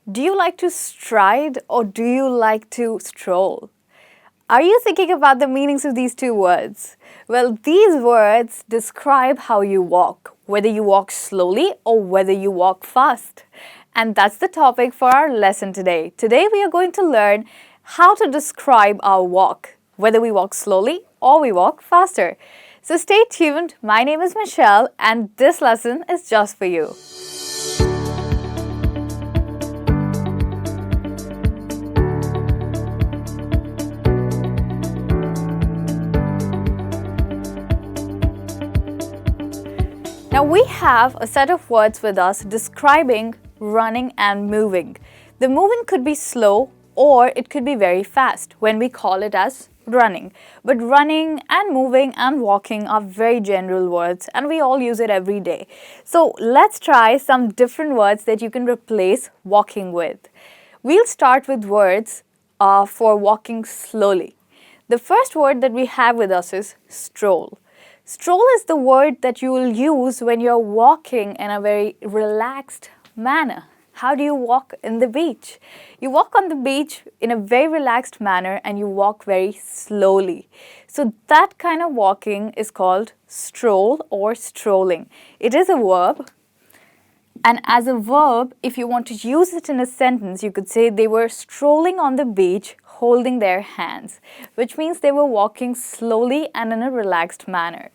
Do you like to stride or do you like to stroll? Are you thinking about the meanings of these two words? Well, these words describe how you walk, whether you walk slowly or whether you walk fast. And that's the topic for our lesson today. Today we are going to learn how to describe our walk, whether we walk slowly or we walk faster. So stay tuned. My name is Michelle and this lesson is just for you. Now we have a set of words with us describing running and moving. The moving could be slow or it could be very fast when we call it as running. But running and moving and walking are very general words and we all use it every day. So let's try some different words that you can replace walking with. We'll start with words for walking slowly. The first word that we have with us is stroll. Stroll is the word that you will use when you're walking in a very relaxed manner. How do you walk in the beach? You walk on the beach in a very relaxed manner and you walk very slowly. So that kind of walking is called stroll or strolling. It is a verb. And as a verb, if you want to use it in a sentence, you could say they were strolling on the beach holding their hands, which means they were walking slowly and in a relaxed manner.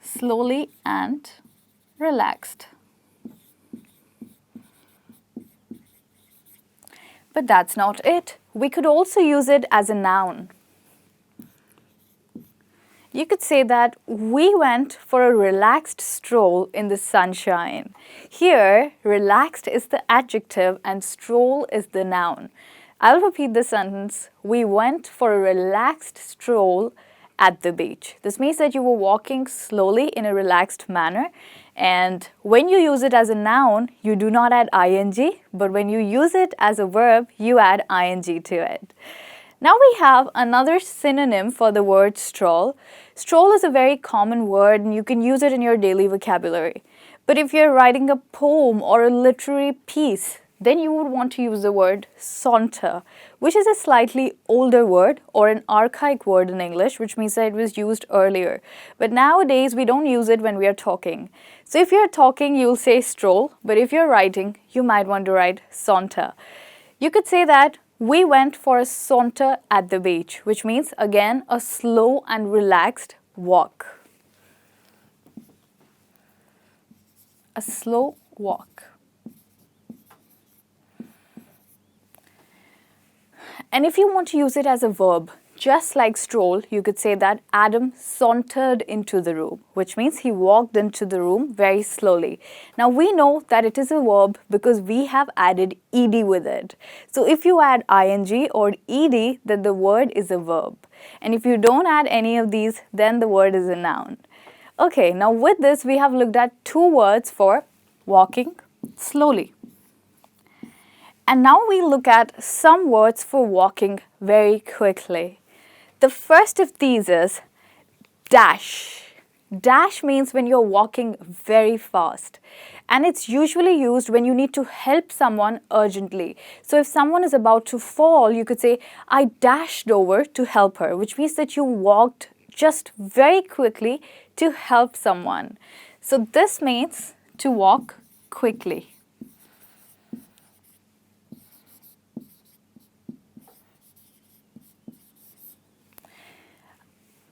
Slowly and relaxed. But that's not it. We could also use it as a noun. You could say that we went for a relaxed stroll in the sunshine. Here, relaxed is the adjective and stroll is the noun. I'll repeat the sentence. We went for a relaxed stroll at the beach. This means that you were walking slowly in a relaxed manner, and when you use it as a noun, you do not add ing, but when you use it as a verb, you add ing to it. Now we have another synonym for the word stroll. Stroll is a very common word and you can use it in your daily vocabulary. But if you're writing a poem or a literary piece, then you would want to use the word saunter, which is a slightly older word or an archaic word in English, which means that it was used earlier. But nowadays, we don't use it when we are talking. So if you're talking, you'll say stroll, but if you're writing, you might want to write saunter. You could say that we went for a saunter at the beach, which means, again, a slow and relaxed walk. A slow walk. And if you want to use it as a verb, just like stroll, you could say that Adam sauntered into the room, which means he walked into the room very slowly. Now we know that it is a verb because we have added ed with it. So if you add ing or ed, then the word is a verb. And if you don't add any of these, then the word is a noun. Okay, now with this, we have looked at two words for walking slowly. And now we look at some words for walking very quickly. The first of these is dash. Dash means when you're walking very fast. And it's usually used when you need to help someone urgently. So if someone is about to fall, you could say, I dashed over to help her, which means that you walked just very quickly to help someone. So this means to walk quickly.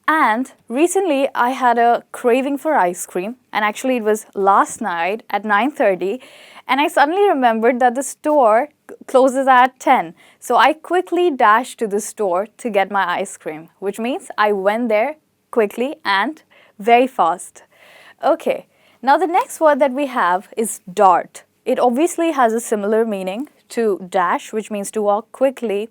And recently I had a craving for ice cream, and actually it was last night at 9:30, and I suddenly remembered that the store closes at 10. So I quickly dashed to the store to get my ice cream, which means I went there quickly and very fast. Okay, now the next word that we have is dart. It obviously has a similar meaning to dash, which means to walk quickly.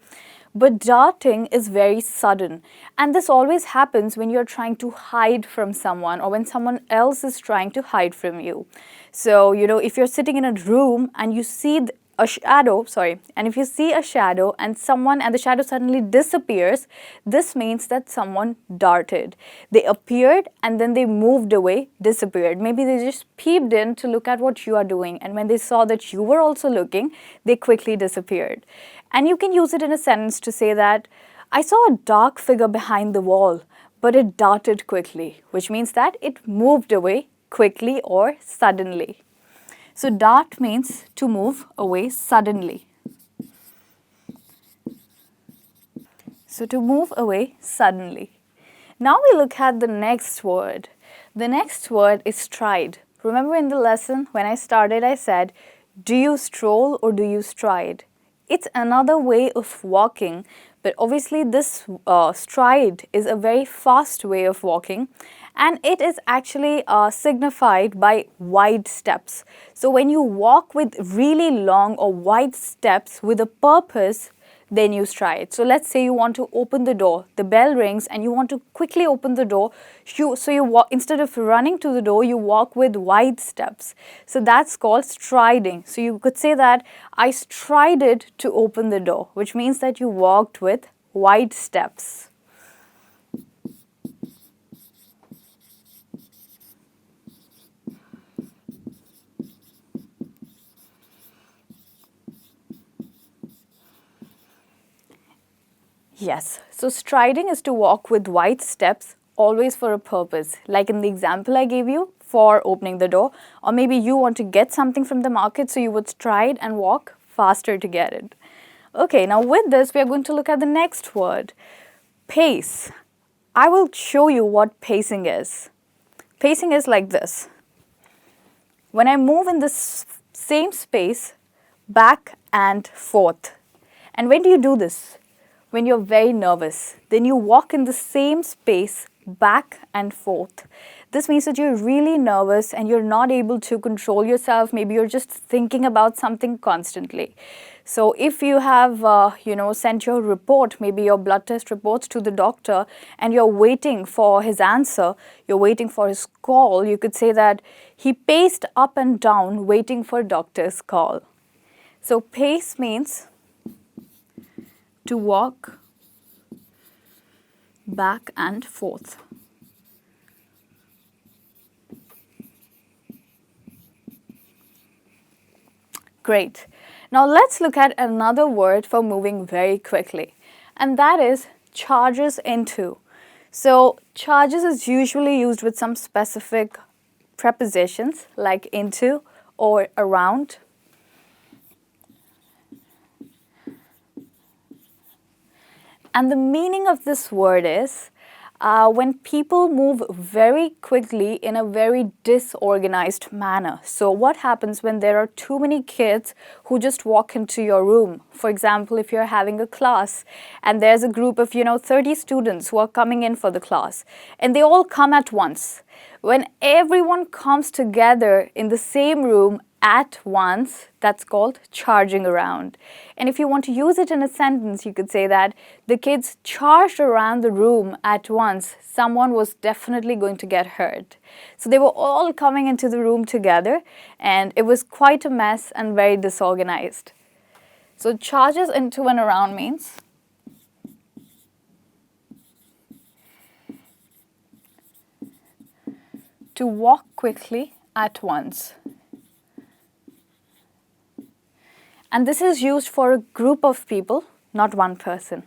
But darting is very sudden, and this always happens when you're trying to hide from someone or when someone else is trying to hide from you. So, if you're sitting in a room and you see and if you see a shadow and the shadow suddenly disappears, this means that someone darted. They appeared and then they moved away, disappeared. Maybe they just peeped in to look at what you are doing, and when they saw that you were also looking, they quickly disappeared. And you can use it in a sentence to say that I saw a dark figure behind the wall, but it darted quickly, which means that it moved away quickly or suddenly. So dart means to move away suddenly. So to move away suddenly. Now we look at the next word. The next word is stride. Remember in the lesson when I started I said, do you stroll or do you stride? It's another way of walking, but obviously this stride is a very fast way of walking, and it is actually signified by wide steps. So when you walk with really long or wide steps with a purpose, then you stride. So let's say you want to open the door, the bell rings and you want to quickly open the door. Instead of running to the door, you walk with wide steps. So that's called striding. So you could say that I strided to open the door, which means that you walked with wide steps. Yes, so striding is to walk with wide steps, always for a purpose. Like in the example I gave you for opening the door, or maybe you want to get something from the market, so you would stride and walk faster to get it. Okay, now with this, we are going to look at the next word, pace. I will show you what pacing is. Pacing is like this. When I move in this same space, back and forth. And when do you do this? When you're very nervous. Then you walk in the same space back and forth. This means that you're really nervous and you're not able to control yourself. Maybe you're just thinking about something constantly. So if you have, sent your report, maybe your blood test reports to the doctor, and you're waiting for his answer, you're waiting for his call, you could say that he paced up and down waiting for doctor's call. So pace means to walk back and forth. Great. Now let's look at another word for moving very quickly, and that is charges into. So charges is usually used with some specific prepositions like into or around. And the meaning of this word is when people move very quickly in a very disorganized manner. So what happens when there are too many kids who just walk into your room? For example, if you're having a class and there's a group of 30 students who are coming in for the class, and they all come at once. When everyone comes together in the same room at once, that's called charging around. And if you want to use it in a sentence, you could say that the kids charged around the room at once. Someone was definitely going to get hurt. So they were all coming into the room together, and it was quite a mess and very disorganized. So charges into and around means to walk quickly at once. And this is used for a group of people, not one person.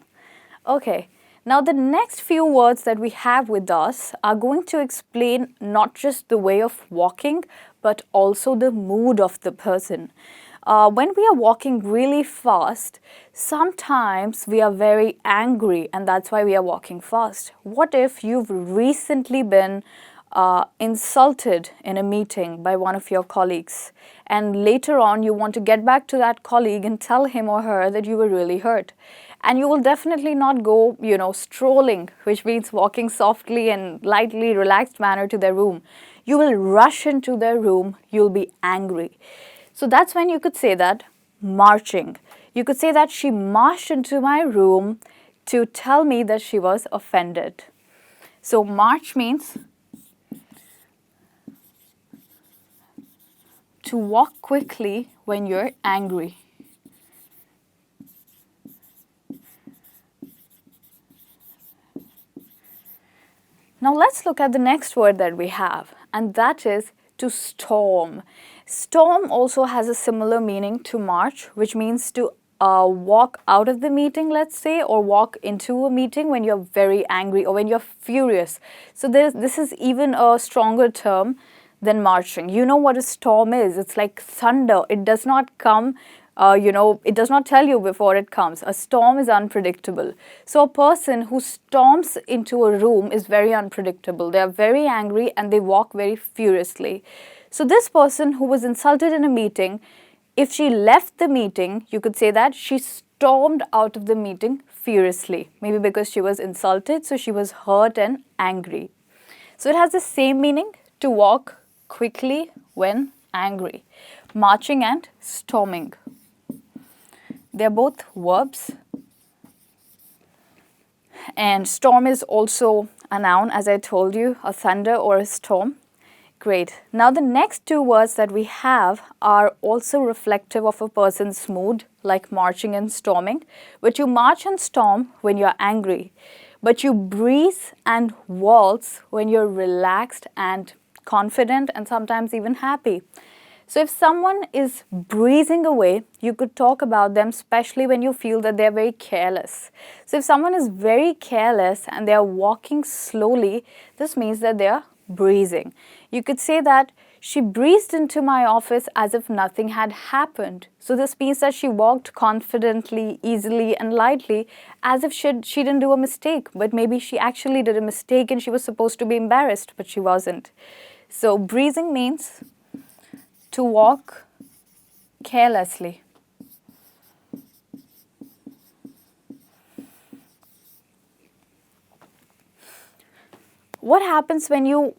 Okay, now the next few words that we have with us are going to explain not just the way of walking, but also the mood of the person. When we are walking really fast, sometimes we are very angry, and that's why we are walking fast. What if you've recently been insulted in a meeting by one of your colleagues, and later on you want to get back to that colleague and tell him or her that you were really hurt? And you will definitely not go, strolling, which means walking softly and lightly relaxed manner to their room. You will rush into their room, you'll be angry. So that's when you could say that marching. You could say that she marched into my room to tell me that she was offended. So march means to walk quickly when you're angry. Now let's look at the next word that we have, and that is to storm. Storm also has a similar meaning to march, which means to walk out of the meeting, let's say, or walk into a meeting when you're very angry or when you're furious. So this is even a stronger term than marching. You know what a storm is. It's like thunder. It does not come, it does not tell you before it comes. A storm is unpredictable. So a person who storms into a room is very unpredictable. They are very angry and they walk very furiously. So this person who was insulted in a meeting, if she left the meeting, you could say that she stormed out of the meeting furiously. Maybe because she was insulted, so she was hurt and angry. So it has the same meaning, to walk quickly when angry. Marching and storming. They're both verbs. And storm is also a noun, as I told you, a thunder or a storm. Great. Now the next two words that we have are also reflective of a person's mood, like marching and storming. But you march and storm when you're angry. But you breeze and waltz when you're relaxed and confident and sometimes even happy. So if someone is breezing away, you could talk about them, especially when you feel that they're very careless. So if someone is very careless and they're walking slowly, this means that they're breezing. You could say that she breezed into my office as if nothing had happened. So this means that she walked confidently, easily and lightly as if she didn't do a mistake. But maybe she actually did a mistake and she was supposed to be embarrassed, but she wasn't. So breezing means to walk carelessly. What happens when you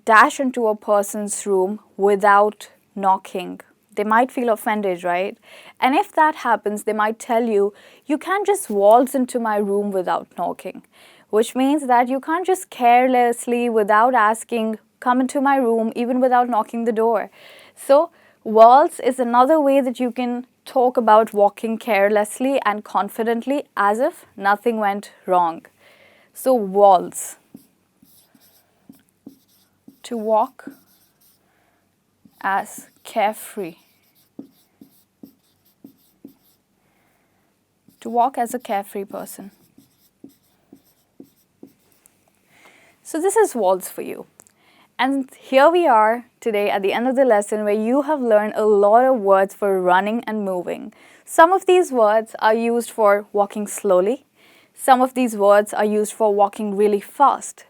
dash into a person's room without knocking? They might feel offended, right? And if that happens, they might tell you, you can't just waltz into my room without knocking, which means that you can't just carelessly, without asking, come into my room, even without knocking the door. So waltz is another way that you can talk about walking carelessly and confidently as if nothing went wrong. So waltz. To walk as carefree. To walk as a carefree person. So this is waltz for you. And here we are today at the end of the lesson where you have learned a lot of words for running and moving. Some of these words are used for walking slowly. Some of these words are used for walking really fast.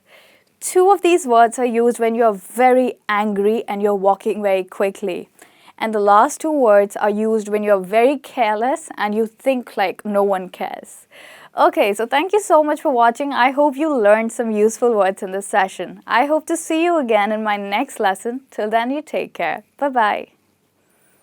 Two of these words are used when you're very angry and you're walking very quickly. And the last two words are used when you're very careless and you think like no one cares. Okay, so thank you so much for watching. I hope you learned some useful words in this session. I hope to see you again in my next lesson. Till then, you take care. Bye-bye.